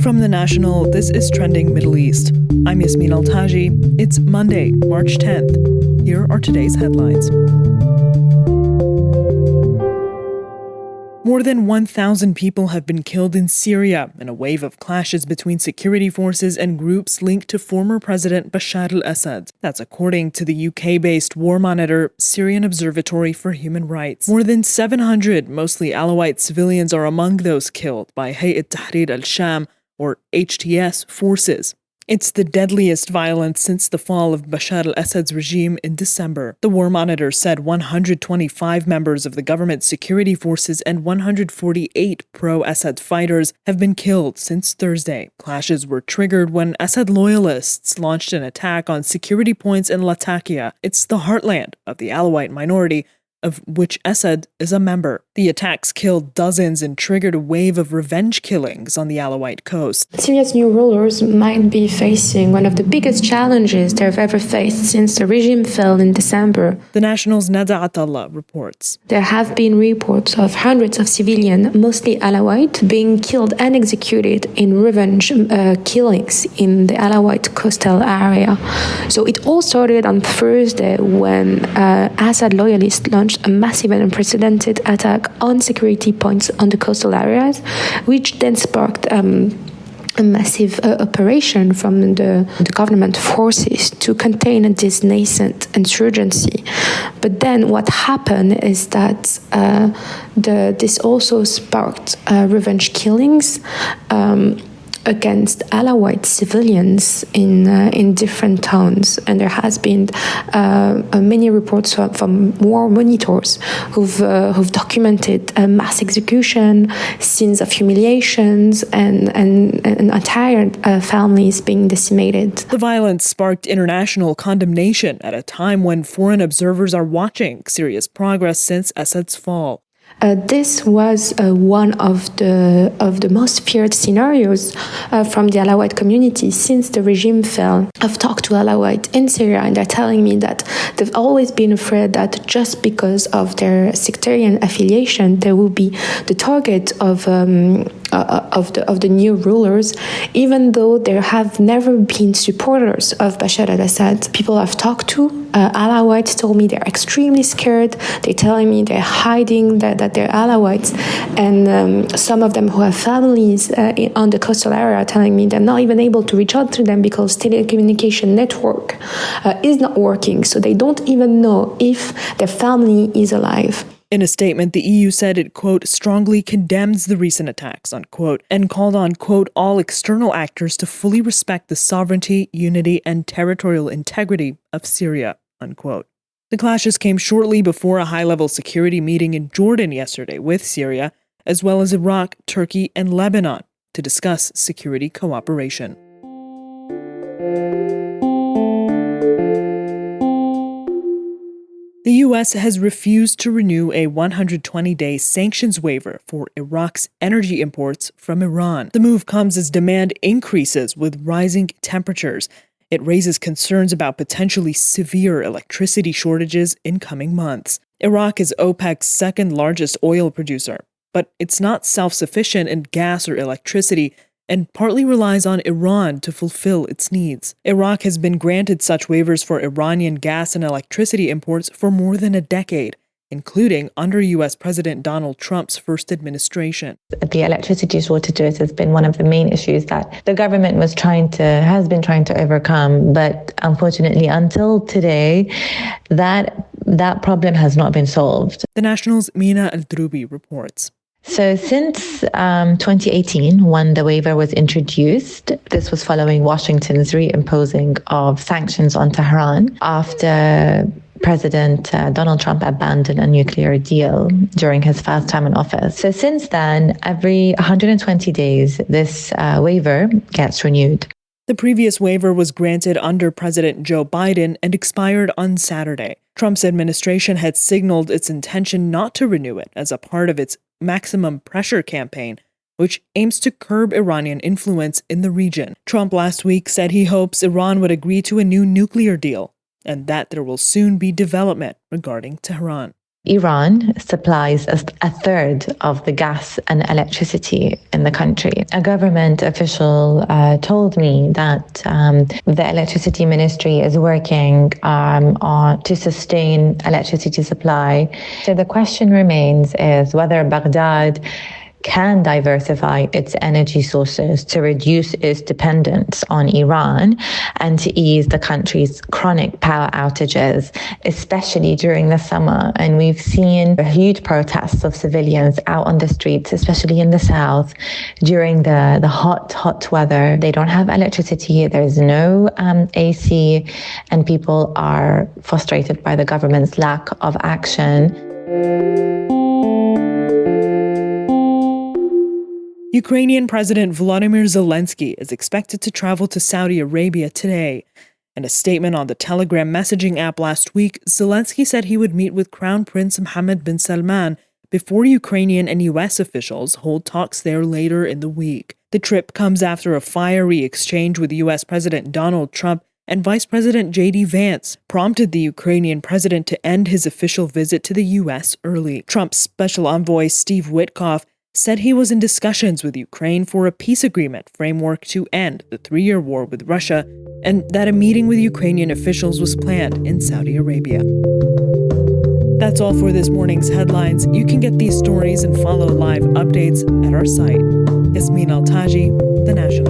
From The National, this is Trending Middle East. I'm Yasmin Al-Taji. It's Monday, March 10th. Here are today's headlines. More than 1,000 people have been killed in Syria in a wave of clashes between security forces and groups linked to former President Bashar Al Assad. That's according to the UK-based war monitor, Syrian Observatory for Human Rights. More than 700, mostly Alawite civilians, are among those killed by Hayat Tahrir al-Sham, or HTS, forces. It's the deadliest violence since the fall of Bashar al-Assad's regime in December. The war monitor said 125 members of the government security forces and 148 pro-Assad fighters have been killed since Thursday. Clashes were triggered when Assad loyalists launched an attack on security points in Latakia. It's the heartland of the Alawite minority, of which Assad is a member. The attacks killed dozens and triggered a wave of revenge killings on the Alawite coast. Syria's new rulers might be facing one of the biggest challenges they've ever faced since the regime fell in December. The National's Nada Atallah reports. There have been reports of hundreds of civilians, mostly Alawite, being killed and executed in revenge killings in the Alawite coastal area. So it all started on Thursday when Assad loyalists launched a massive and unprecedented attack on security points on the coastal areas, which then sparked a massive operation from the government forces to contain this nascent insurgency. But then what happened is that this also sparked revenge killings against Alawite civilians in different towns, and there has been many reports from war monitors who've documented mass execution, scenes of humiliations, and entire families being decimated. The violence sparked international condemnation at a time when foreign observers are watching Syria's progress since Assad's fall. This was one of the most feared scenarios from the Alawite community since the regime fell. I've talked to Alawite in Syria, and they're telling me that they've always been afraid that just because of their sectarian affiliation, they will be the target of the new rulers, even though there have never been supporters of Bashar al-Assad. People I've talked to, Alawites, told me they're extremely scared. They're telling me they're hiding that they're Alawites, and some of them who have families on the coastal area are telling me they're not even able to reach out to them because telecommunication network is not working, so they don't even know if their family is alive. In a statement, the EU said it, quote, strongly condemns the recent attacks, unquote, and called on, quote, all external actors to fully respect the sovereignty, unity, and territorial integrity of Syria, unquote. The clashes came shortly before a high-level security meeting in Jordan yesterday with Syria, as well as Iraq, Turkey, and Lebanon, to discuss security cooperation. The U.S. has refused to renew a 120-day sanctions waiver for Iraq's energy imports from Iran. The move comes as demand increases with rising temperatures. It raises concerns about potentially severe electricity shortages in coming months. Iraq is OPEC's second largest oil producer, but it's not self-sufficient in gas or electricity, and partly relies on Iran to fulfill its needs. Iraq has been granted such waivers for Iranian gas and electricity imports for more than a decade, including under U.S. President Donald Trump's first administration. The electricity shortages has been one of the main issues that the government has been trying to overcome, but unfortunately, until today, that problem has not been solved. The National's Mina Aldroubi reports. So since 2018, when the waiver was introduced, this was following Washington's reimposing of sanctions on Tehran after President Donald Trump abandoned a nuclear deal during his first time in office. So since then, every 120 days, this waiver gets renewed. The previous waiver was granted under President Joe Biden and expired on Saturday. Trump's administration had signaled its intention not to renew it as a part of its maximum pressure campaign, which aims to curb Iranian influence in the region. Trump last week said he hopes Iran would agree to a new nuclear deal and that there will soon be development regarding Tehran. Iran supplies a third of the gas and electricity in the country. A government official told me that the electricity ministry is working to sustain electricity supply. So the question remains is whether Baghdad can diversify its energy sources to reduce its dependence on Iran and to ease the country's chronic power outages, especially during the summer. And we've seen huge protests of civilians out on the streets, especially in the south, during the hot weather. They don't have electricity, there's no AC, and people are frustrated by the government's lack of action. Ukrainian President Volodymyr Zelenskyy is expected to travel to Saudi Arabia today. In a statement on the Telegram messaging app last week, Zelensky said he would meet with Crown Prince Mohammed bin Salman before Ukrainian and US officials hold talks there later in the week. The trip comes after a fiery exchange with US President Donald Trump and Vice President J.D. Vance prompted the Ukrainian president to end his official visit to the US early. Trump's special envoy Steve Witkoff said he was in discussions with Ukraine for a peace agreement framework to end the 3-year war with Russia, and that a meeting with Ukrainian officials was planned in Saudi Arabia. That's all for this morning's headlines. You can get these stories and follow live updates at our site. It's Mina, The National.